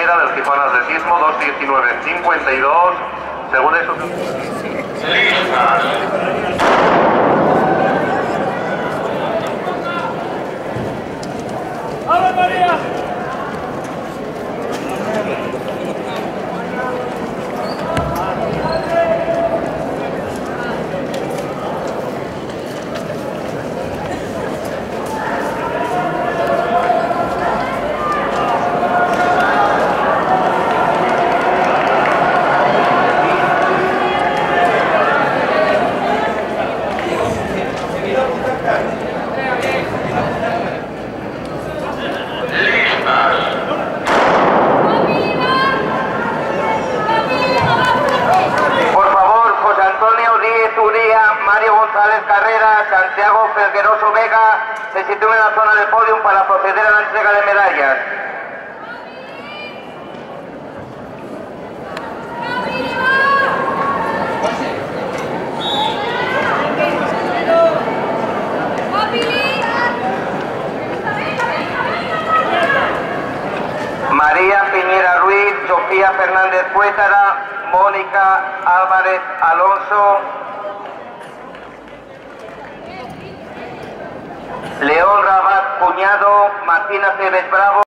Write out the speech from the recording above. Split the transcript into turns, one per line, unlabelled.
Riera del Gijón Atletismo, 2:19:52, según eso.
¡Vamos, María!
Mario González Carrera, Santiago Felgueroso Vega se sitúen en la zona del podium para proceder a la entrega de medallas. María Piñera Ruiz, Sofía Fernández Cuétara, Mónica Álvarez Alonso, León Rabat Cuñado, Martina Cebes Bravo.